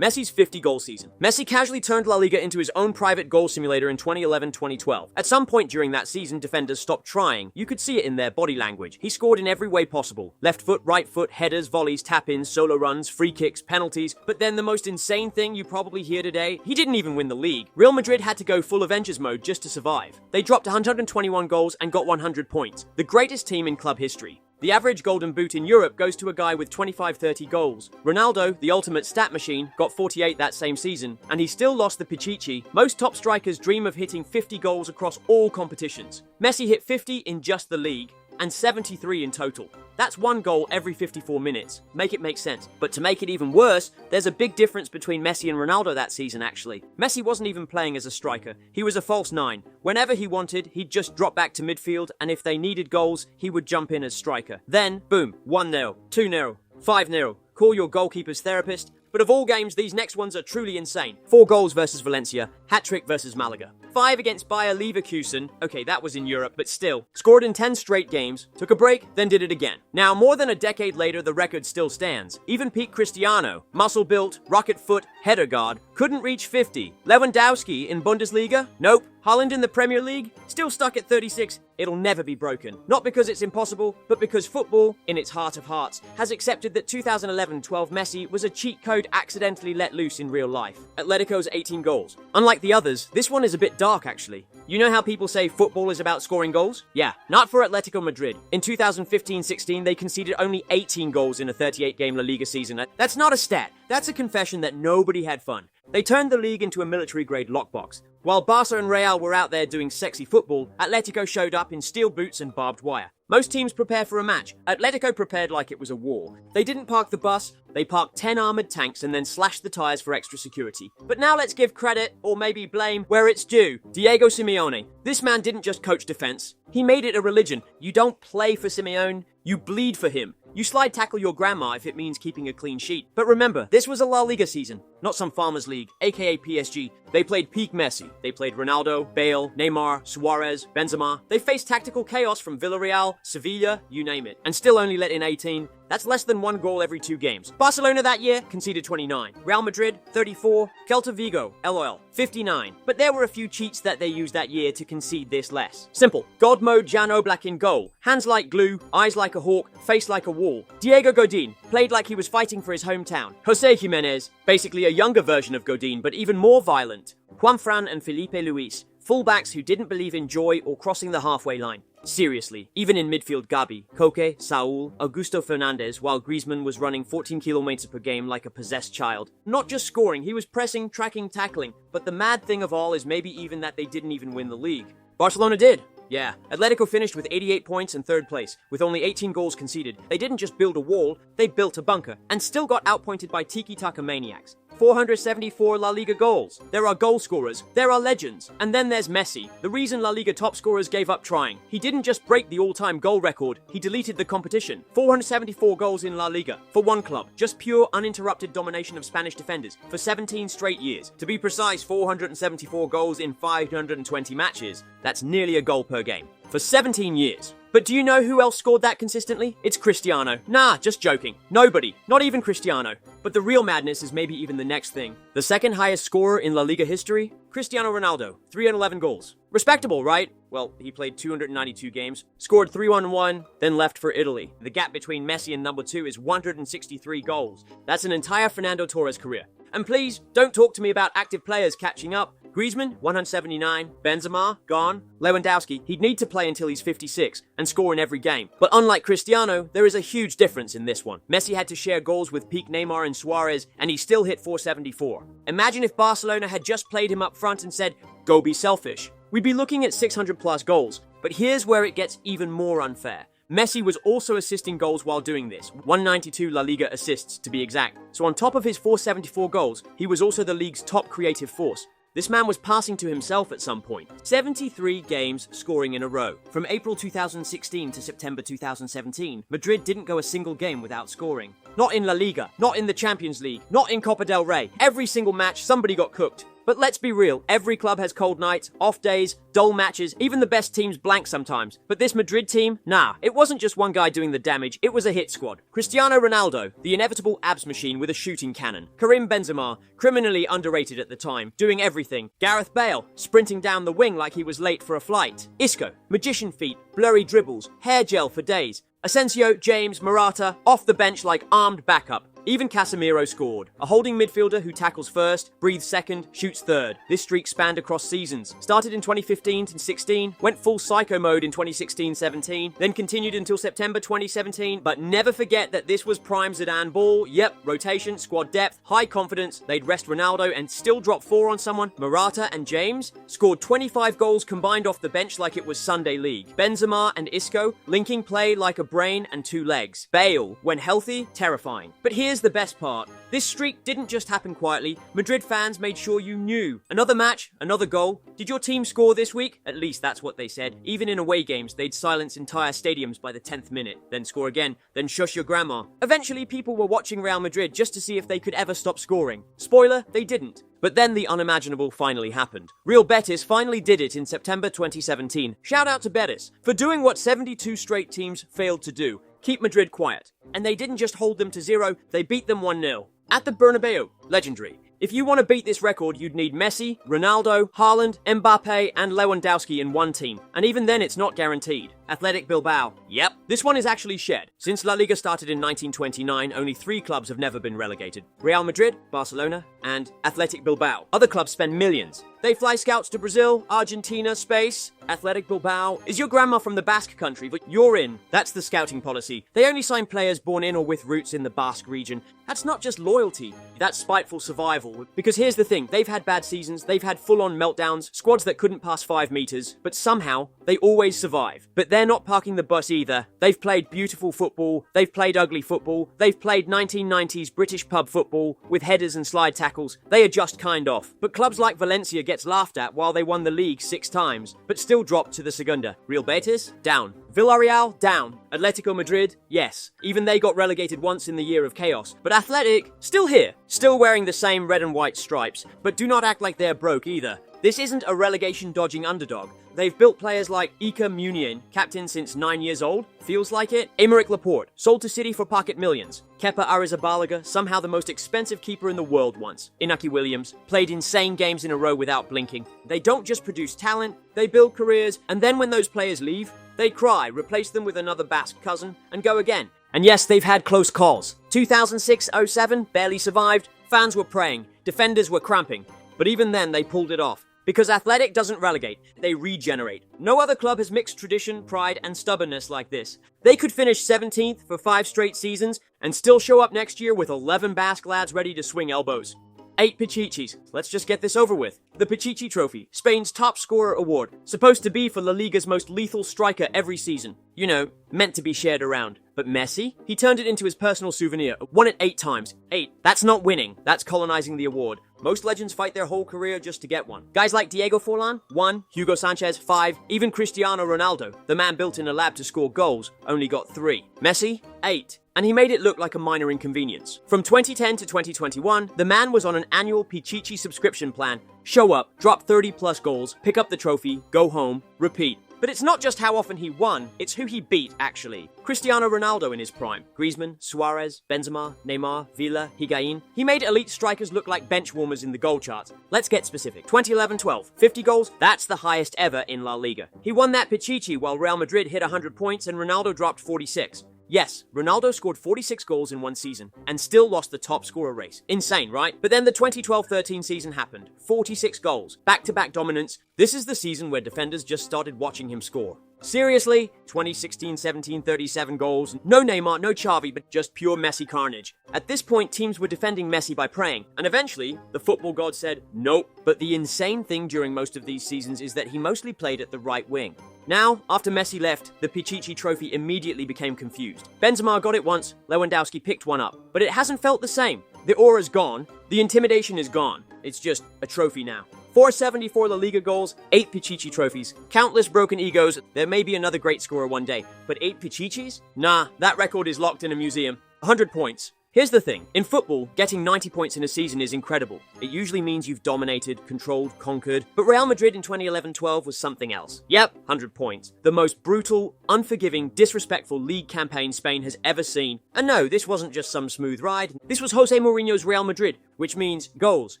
Messi's 50-goal season. Messi casually turned La Liga into his own private goal simulator in 2011-2012. At some point during that season, defenders stopped trying. You could see it in their body language. He scored in every way possible. Left foot, right foot, headers, volleys, tap-ins, solo runs, free kicks, penalties. But then the most insane thing you probably hear today, he didn't even win the league. Real Madrid had to go full Avengers mode just to survive. They dropped 121 goals and got 100 points. The greatest team in club history. The average golden boot in Europe goes to a guy with 25-30 goals. Ronaldo, the ultimate stat machine, got 48 that same season, and he still lost the Pichichi. Most top strikers dream of hitting 50 goals across all competitions. Messi hit 50 in just the league, and 73 in total. That's one goal every 54 minutes. Make it make sense. But to make it even worse, there's a big difference between Messi and Ronaldo that season, actually. Messi wasn't even playing as a striker. He was a false nine. Whenever he wanted, he'd just drop back to midfield, and if they needed goals, he would jump in as striker. Then, boom, 1-0, 2-0, 5-0. Call your goalkeeper's therapist. But of all games, these next ones are truly insane. 4 goals versus Valencia, hat-trick versus Malaga. 5 against Bayer Leverkusen, okay, that was in Europe, but still. Scored in 10 straight games, took a break, then did it again. Now, more than a decade later, the record still stands. Even peak Cristiano, muscle-built, rocket foot, header guard, couldn't reach 50. Lewandowski in Bundesliga? Nope. Haaland in the Premier League? Still stuck at 36. It'll never be broken. Not because it's impossible, but because football, in its heart of hearts, has accepted that 2011-12 Messi was a cheat code accidentally let loose in real life. Atletico's 18 goals. Unlike the others, this one is a bit dark actually. You know how people say football is about scoring goals? Yeah, not for Atletico Madrid. In 2015-16, they conceded only 18 goals in a 38-game La Liga season. That's not a stat. That's a confession that nobody had fun. They turned the league into a military-grade lockbox. While Barca and Real were out there doing sexy football, Atletico showed up in steel boots and barbed wire. Most teams prepare for a match. Atletico prepared like it was a war. They didn't park the bus, they parked 10 armoured tanks and then slashed the tyres for extra security. But now let's give credit, or maybe blame, where it's due. Diego Simeone. This man didn't just coach defence, he made it a religion. You don't play for Simeone, you bleed for him. You slide tackle your grandma if it means keeping a clean sheet. But remember, this was a La Liga season, not some Farmers League, aka PSG. They played peak Messi. They played Ronaldo, Bale, Neymar, Suarez, Benzema. They faced tactical chaos from Villarreal, Sevilla, you name it, and still only let in 18. That's less than 1 goal every 2 games. Barcelona that year conceded 29. Real Madrid, 34. Celta Vigo, LOL, 59. But there were a few cheats that they used that year to concede this less. Simple. God mode Jan Oblak in goal. Hands like glue, eyes like a hawk, face like a wall. Diego Godin played like he was fighting for his hometown. Jose Jimenez, basically a younger version of Godin, but even more violent. Juanfran and Felipe Luis, fullbacks who didn't believe in joy or crossing the halfway line. Seriously, even in midfield Gabi, Koke, Saul, Augusto Fernandez, while Griezmann was running 14 kilometers per game like a possessed child. Not just scoring, he was pressing, tracking, tackling. But the mad thing of all is maybe even that they didn't even win the league. Barcelona did. Yeah, Atletico finished with 88 points in 3rd place, with only 18 goals conceded. They didn't just build a wall, they built a bunker, and still got outpointed by tiki-taka maniacs. 474 La Liga goals. There are goal scorers, there are legends, and then there's Messi, the reason La Liga top scorers gave up trying. He didn't just break the all-time goal record, he deleted the competition. 474 goals in La Liga, for one club, just pure uninterrupted domination of Spanish defenders, for 17 straight years. To be precise, 474 goals in 520 matches. That's nearly a goal per game. For 17 years. But do you know who else scored that consistently? It's Cristiano. Nah, just joking. Nobody. Not even Cristiano. But the real madness is maybe even the next thing. The second highest scorer in La Liga history? Cristiano Ronaldo. 311 goals. Respectable, right? Well, he played 292 games, scored 3-1-1, then left for Italy. The gap between Messi and number 2 is 163 goals. That's an entire Fernando Torres career. And please, don't talk to me about active players catching up. Griezmann, 179. Benzema, gone. Lewandowski, he'd need to play until he's 56 and score in every game. But unlike Cristiano, there is a huge difference in this one. Messi had to share goals with peak Neymar and Suarez, and he still hit 474. Imagine if Barcelona had just played him up front and said, go be selfish. We'd be looking at 600 plus goals. But here's where it gets even more unfair. Messi was also assisting goals while doing this, 192 La Liga assists to be exact. So on top of his 474 goals, he was also the league's top creative force. This man was passing to himself at some point. 73 games scoring in a row. From April 2016 to September 2017, Madrid didn't go a single game without scoring. Not in La Liga, not in the Champions League, not in Copa del Rey. Every single match, somebody got cooked. But let's be real, every club has cold nights, off days, dull matches, even the best teams blank sometimes. But this Madrid team, nah, it wasn't just one guy doing the damage, it was a hit squad. Cristiano Ronaldo, the inevitable abs machine with a shooting cannon. Karim Benzema, criminally underrated at the time, doing everything. Gareth Bale, sprinting down the wing like he was late for a flight. Isco, magician feet, blurry dribbles, hair gel for days. Asensio, James, Morata, off the bench like armed backup. Even Casemiro scored. A holding midfielder who tackles first, breathes second, shoots third. This streak spanned across seasons. Started in 2015-16, went full psycho mode in 2016-17, then continued until September 2017, but never forget that this was prime Zidane ball. Yep, rotation, squad depth, high confidence. They'd rest Ronaldo and still drop 4 on someone. Morata and James scored 25 goals combined off the bench like it was Sunday League. Benzema and Isco linking play like a brain and 2 legs. Bale, when healthy, terrifying. But here's the best part. This streak didn't just happen quietly. Madrid fans made sure you knew. Another match, another goal. Did your team score this week? At least that's what they said. Even in away games, they'd silence entire stadiums by the 10th minute. Then score again. Then shush your grandma. Eventually, people were watching Real Madrid just to see if they could ever stop scoring. Spoiler, they didn't. But then the unimaginable finally happened. Real Betis finally did it in September 2017. Shout out to Betis for doing what 72 straight teams failed to do. Keep Madrid quiet. And they didn't just hold them to 0, they beat them 1-0. At the Bernabeu. Legendary. If you want to beat this record, you'd need Messi, Ronaldo, Haaland, Mbappe, and Lewandowski in one team. And even then, it's not guaranteed. Athletic Bilbao. Yep, this one is actually shared. Since La Liga started in 1929, only 3 clubs have never been relegated. Real Madrid, Barcelona, and Athletic Bilbao. Other clubs spend millions. They fly scouts to Brazil, Argentina, space. Athletic Bilbao is your grandma from the Basque country, but you're in. That's the scouting policy. They only sign players born in or with roots in the Basque region. That's not just loyalty, that's spiteful survival. Because here's the thing, they've had bad seasons, they've had full-on meltdowns, squads that couldn't pass 5 meters, but somehow, they always survive. But they're not parking the bus either. They've played beautiful football, they've played ugly football, they've played 1990s British pub football with headers and slide tackles. They are just kind of. But clubs like Valencia gets laughed at while they won the league 6 times, but still dropped to the Segunda. Real Betis? Down. Villarreal? Down. Atletico Madrid? Yes. Even they got relegated once in the year of chaos. But Athletic? Still here. Still wearing the same red and white stripes. But do not act like they're broke either. This isn't a relegation-dodging underdog. They've built players like Iker Muniain, captain since 9 years old, feels like it. Aymeric Laporte, sold to City for pocket millions. Kepa Arrizabalaga, somehow the most expensive keeper in the world once. Inaki Williams, played insane games in a row without blinking. They don't just produce talent, they build careers, and then when those players leave, they cry, replace them with another Basque cousin, and go again. And yes, they've had close calls. 2006-07, barely survived, fans were praying, defenders were cramping, but even then they pulled it off. Because Athletic doesn't relegate, they regenerate. No other club has mixed tradition, pride, and stubbornness like this. They could finish 17th for 5 straight seasons and still show up next year with 11 Basque lads ready to swing elbows. 8 Pichichis. Let's just get this over with. The Pichichi Trophy, Spain's top scorer award, supposed to be for La Liga's most lethal striker every season. You know, meant to be shared around. But Messi? He turned it into his personal souvenir, won it 8 times. 8. That's not winning, that's colonizing the award. Most legends fight their whole career just to get one. Guys like Diego Forlan, 1, Hugo Sanchez, 5, even Cristiano Ronaldo, the man built in a lab to score goals, only got 3. Messi, 8. And he made it look like a minor inconvenience. From 2010 to 2021, the man was on an annual Pichichi subscription plan. Show up, drop 30 plus goals, pick up the trophy, go home, repeat. But it's not just how often he won, it's who he beat, actually. Cristiano Ronaldo in his prime. Griezmann, Suarez, Benzema, Neymar, Villa, Higuain. He made elite strikers look like bench warmers in the goal charts. Let's get specific. 2011-12, 50 goals, that's the highest ever in La Liga. He won that Pichichi while Real Madrid hit 100 points and Ronaldo dropped 46. Yes, Ronaldo scored 46 goals in one season and still lost the top scorer race. Insane, right? But then the 2012-13 season happened. 46 goals, back-to-back dominance. This is the season where defenders just started watching him score. Seriously? 2016-17, 37 goals. No Neymar, no Xavi, but just pure Messi carnage. At this point, teams were defending Messi by praying. And eventually, the football god said, nope. But the insane thing during most of these seasons is that he mostly played at the right wing. Now, after Messi left, the Pichichi Trophy immediately became confused. Benzema got it once, Lewandowski picked one up. But it hasn't felt the same. The aura's gone, the intimidation is gone. It's just a trophy now. 474 La Liga goals, 8 Pichichi trophies, countless broken egos. There may be another great scorer one day, but 8 Pichichis? Nah, that record is locked in a museum. 100 points. Here's the thing. In football, getting 90 points in a season is incredible. It usually means you've dominated, controlled, conquered. But Real Madrid in 2011-12 was something else. Yep, 100 points. The most brutal, unforgiving, disrespectful league campaign Spain has ever seen. And no, this wasn't just some smooth ride. This was Jose Mourinho's Real Madrid, which means goals,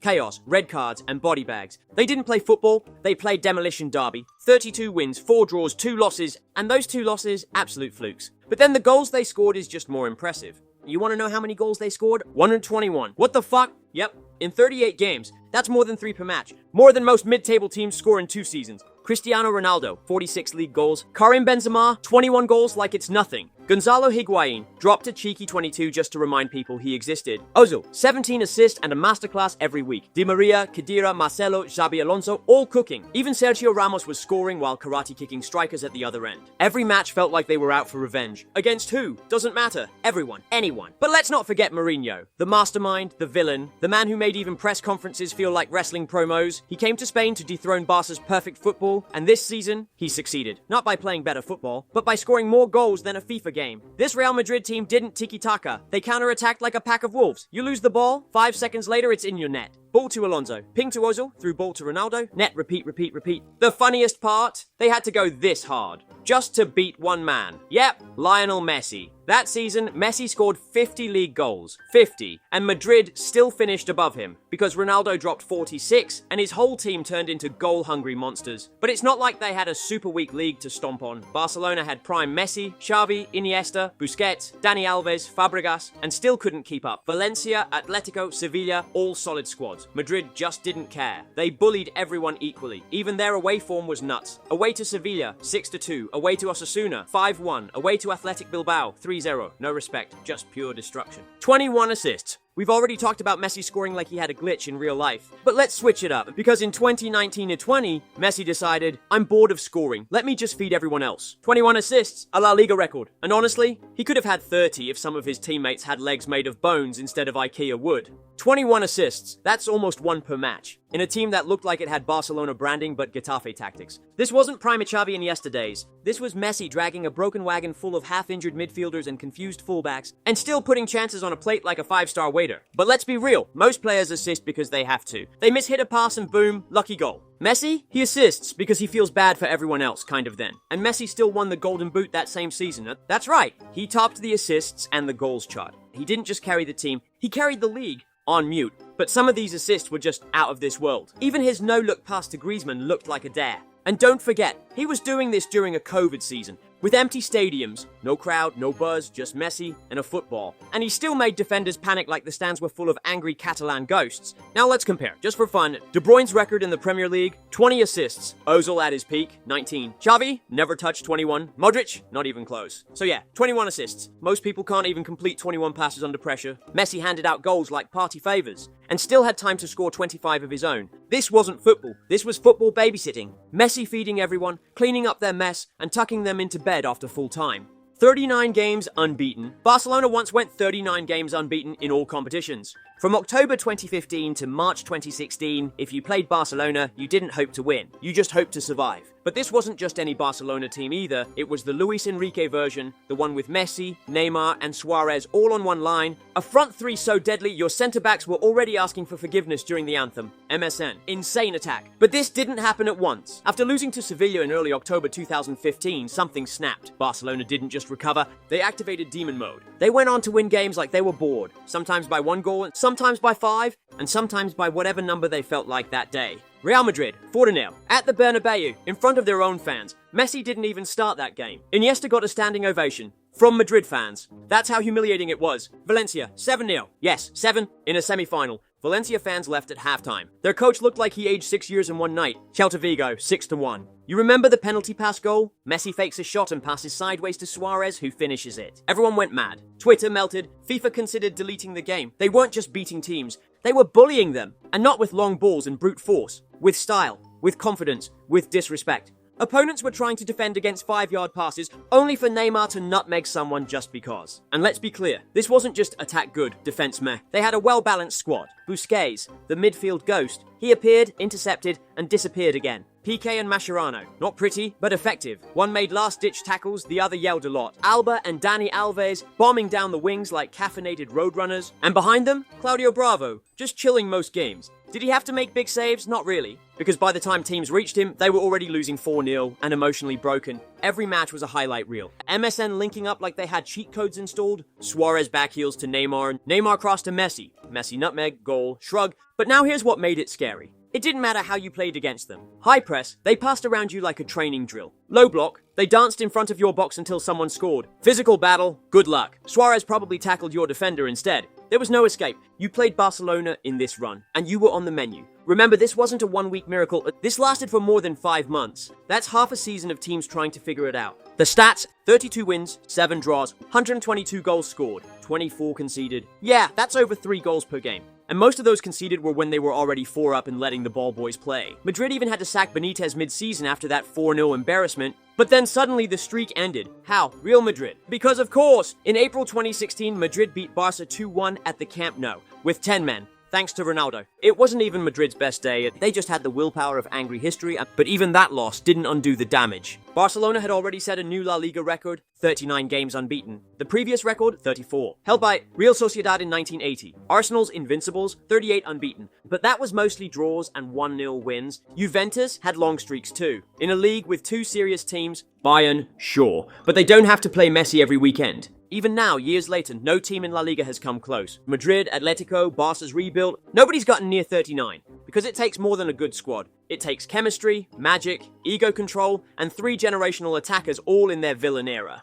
chaos, red cards, and body bags. They didn't play football, they played demolition derby. 32 wins, 4 draws, 2 losses, and those 2 losses, absolute flukes. But then the goals they scored is just more impressive. You want to know how many goals they scored? 121. What the fuck? Yep, in 38 games. That's more than 3 per match. More than most mid-table teams score in 2 seasons. Cristiano Ronaldo, 46 league goals. Karim Benzema, 21 goals like it's nothing. Gonzalo Higuain dropped a cheeky 22 just to remind people he existed. Ozil, 17 assists and a masterclass every week. Di Maria, Khedira, Marcelo, Xabi Alonso, all cooking. Even Sergio Ramos was scoring while karate-kicking strikers at the other end. Every match felt like they were out for revenge. Against who? Doesn't matter. Everyone. Anyone. But let's not forget Mourinho. The mastermind, the villain, the man who made even press conferences feel like wrestling promos. He came to Spain to dethrone Barca's perfect football, and this season, he succeeded. Not by playing better football, but by scoring more goals than a FIFA game. This Real Madrid team didn't tiki-taka. They counter-attacked like a pack of wolves. You lose the ball, 5 seconds later it's in your net. Ball to Alonso, ping to Ozil, through ball to Ronaldo, net, repeat, repeat, repeat. The funniest part? They had to go this hard, just to beat one man. Yep, Lionel Messi. That season, Messi scored 50 league goals. 50. And Madrid still finished above him, because Ronaldo dropped 46, and his whole team turned into goal-hungry monsters. But it's not like they had a super weak league to stomp on. Barcelona had prime Messi, Xavi, Iniesta, Busquets, Dani Alves, Fabregas, and still couldn't keep up. Valencia, Atletico, Sevilla, all solid squads. Madrid just didn't care. They bullied everyone equally. Even their away form was nuts. Away to Sevilla, 6-2. Away to Osasuna, 5-1. Away to Athletic Bilbao, 3-0. No respect, just pure destruction. 21 assists. We've already talked about Messi scoring like he had a glitch in real life. But let's switch it up, because in 2019-20, Messi decided, I'm bored of scoring, let me just feed everyone else. 21 assists, a La Liga record. And honestly, he could have had 30 if some of his teammates had legs made of bones instead of IKEA wood. 21 assists, that's almost 1 per match, in a team that looked like it had Barcelona branding but Getafe tactics. This wasn't prime Xavi and yesterdays. This was Messi dragging a broken wagon full of half-injured midfielders and confused fullbacks, and still putting chances on a plate like a 5-star waiter. But let's be real, most players assist because they have to. They mishit a pass and boom, lucky goal. Messi? He assists because he feels bad for everyone else, kind of then. And Messi still won the Golden Boot that same season. That's right, he topped the assists and the goals chart. He didn't just carry the team, he carried the league. On mute. But some of these assists were just out of this world. Even his no-look pass to Griezmann looked like a dare. And don't forget, he was doing this during a COVID season, with empty stadiums, no crowd, no buzz, just Messi and a football. And he still made defenders panic like the stands were full of angry Catalan ghosts. Now let's compare, just for fun. De Bruyne's record in the Premier League, 20 assists. Ozil at his peak, 19. Xavi, never touched 21. Modric, not even close. So yeah, 21 assists. Most people can't even complete 21 passes under pressure. Messi handed out goals like party favours, and still had time to score 25 of his own. This wasn't football, this was football babysitting. Messi feeding everyone, cleaning up their mess, and tucking them into bed after full time. 39 games unbeaten. Barcelona once went 39 games unbeaten in all competitions. From October 2015 to March 2016, if you played Barcelona, you didn't hope to win. You just hoped to survive. But this wasn't just any Barcelona team either. It was the Luis Enrique version, the one with Messi, Neymar, and Suarez all on one line. A front three so deadly, your centre-backs were already asking for forgiveness during the anthem. MSN. Insane attack. But this didn't happen at once. After losing to Sevilla in early October 2015, something snapped. Barcelona didn't just recover, they activated demon mode. They went on to win games like they were bored. Sometimes by 1 goal, sometimes by 5, and sometimes by whatever number they felt like that day. Real Madrid, 4-0, at the Bernabeu, in front of their own fans. Messi didn't even start that game. Iniesta got a standing ovation. From Madrid fans. That's how humiliating it was. Valencia, 7-0. Yes, 7 in a semi-final. Valencia fans left at halftime. Their coach looked like he aged 6 years in one night. Celta Vigo, 6-1. You remember the penalty pass goal? Messi fakes a shot and passes sideways to Suarez, who finishes it. Everyone went mad. Twitter melted. FIFA considered deleting the game. They weren't just beating teams. They were bullying them. And not with long balls and brute force. With style. With confidence. With disrespect. Opponents were trying to defend against 5-yard passes, only for Neymar to nutmeg someone just because. And let's be clear, this wasn't just attack good, defense meh. They had a well-balanced squad. Busquets, the midfield ghost, he appeared, intercepted, and disappeared again. Piqué and Mascherano. Not pretty, but effective. One made last-ditch tackles, the other yelled a lot. Alba and Dani Alves bombing down the wings like caffeinated roadrunners. And behind them, Claudio Bravo, just chilling most games. Did he have to make big saves? Not really. Because by the time teams reached him, they were already losing 4-0 and emotionally broken. Every match was a highlight reel. MSN linking up like they had cheat codes installed. Suarez backheels to Neymar. Neymar cross to Messi. Messi nutmeg, goal, shrug. But now here's what made it scary. It didn't matter how you played against them. High press, they passed around you like a training drill. Low block, they danced in front of your box until someone scored. Physical battle, good luck. Suarez probably tackled your defender instead. There was no escape. You played Barcelona in this run, and you were on the menu. Remember, this wasn't a one-week miracle. This lasted for more than 5 months. That's half a season of teams trying to figure it out. The stats, 32 wins, 7 draws, 122 goals scored, 24 conceded. Yeah, that's over 3 goals per game. And most of those conceded were when they were already 4 up and letting the ball boys play. Madrid even had to sack Benitez mid-season after that 4-0 embarrassment. But then suddenly the streak ended. How? Real Madrid. Because of course, in April 2016, Madrid beat Barca 2-1 at the Camp Nou, with 10 men. Thanks to Ronaldo. It wasn't even Madrid's best day, they just had the willpower of angry history, but even that loss didn't undo the damage. Barcelona had already set a new La Liga record, 39 games unbeaten. The previous record, 34. Held by Real Sociedad in 1980. Arsenal's Invincibles, 38 unbeaten. But that was mostly draws and 1-0 wins. Juventus had long streaks too. In a league with 2 serious teams, Bayern, sure. But they don't have to play Messi every weekend. Even now, years later, no team in La Liga has come close. Madrid, Atletico, Barca's rebuild, nobody's gotten near 39. Because it takes more than a good squad. It takes chemistry, magic, ego control, and 3 generational attackers all in their villain era.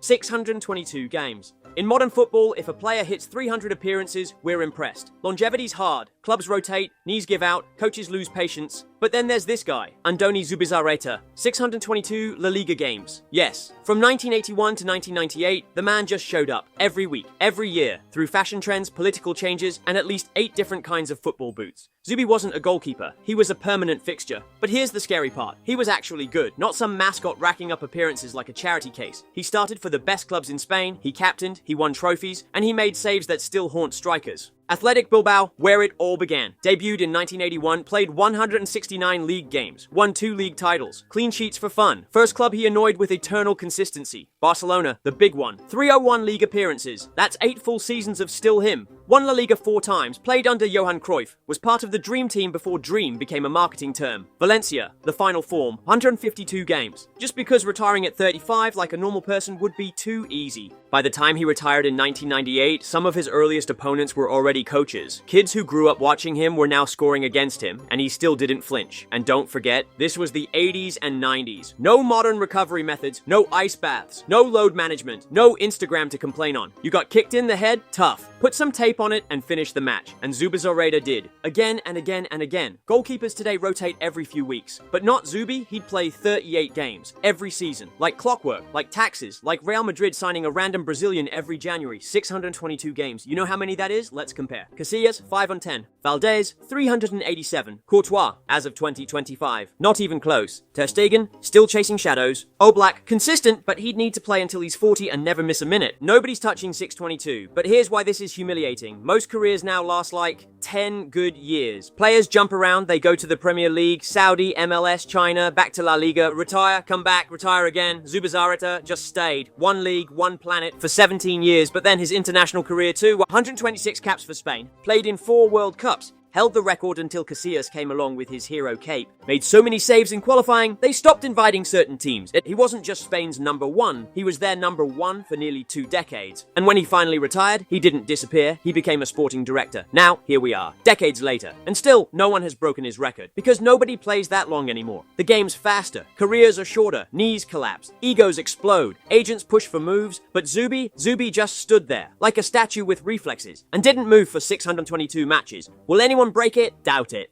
622 games. In modern football, if a player hits 300 appearances, we're impressed. Longevity's hard. Clubs rotate, knees give out, coaches lose patience. But then there's this guy, Andoni Zubizarreta. 622 La Liga games. Yes, from 1981 to 1998, the man just showed up every week, every year, through fashion trends, political changes, and at least 8 different kinds of football boots. Zubi wasn't a goalkeeper, he was a permanent fixture. But here's the scary part, he was actually good, not some mascot racking up appearances like a charity case. He started for the best clubs in Spain, he captained, he won trophies, and he made saves that still haunt strikers. Athletic Bilbao, where it all began. Debuted in 1981, played 169 league games, won 2 league titles, clean sheets for fun. First club he annoyed with eternal consistency. Barcelona, the big one. 301 league appearances. That's 8 full seasons of still him. Won La Liga 4 times, played under Johan Cruyff, was part of the dream team before dream became a marketing term. Valencia, the final form, 152 games. Just because retiring at 35 like a normal person would be too easy. By the time he retired in 1998, some of his earliest opponents were already coaches. Kids who grew up watching him were now scoring against him, and he still didn't flinch. And don't forget, this was the 80s and 90s. No modern recovery methods, no ice baths, no load management, no Instagram to complain on. You got kicked in the head? Tough. Put some tape on it and finish the match. And Zubizarreta did. Again and again and again. Goalkeepers today rotate every few weeks. But not Zubi, he'd play 38 games. Every season. Like clockwork, like taxes, like Real Madrid signing a random Brazilian every January. 622 games. You know how many that is? Let's compare. Casillas, 5 on 10. Valdez, 387. Courtois, as of 2025. Not even close. Ter Stegen, still chasing shadows. Oblak, consistent, but he'd need to play until he's 40 and never miss a minute. Nobody's touching 622. But here's why this is humiliating. Most careers now last like 10 good years. Players jump around, they go to the Premier League, Saudi, MLS, China, back to La Liga, retire, come back, retire again. Zubizarreta just stayed. One league, one planet for 17 years, but then his international career too. 126 caps for Spain, played in 4 World Cups. Held the record until Casillas came along with his hero cape. Made so many saves in qualifying, they stopped inviting certain teams. He wasn't just Spain's number 1, he was their number 1 for nearly 2 decades. And when he finally retired, he didn't disappear, he became a sporting director. Now, here we are, decades later. And still, no one has broken his record, because nobody plays that long anymore. The game's faster, careers are shorter, knees collapse, egos explode, agents push for moves, but Zubi just stood there, like a statue with reflexes, and didn't move for 622 matches. Will anyone break it? Doubt it.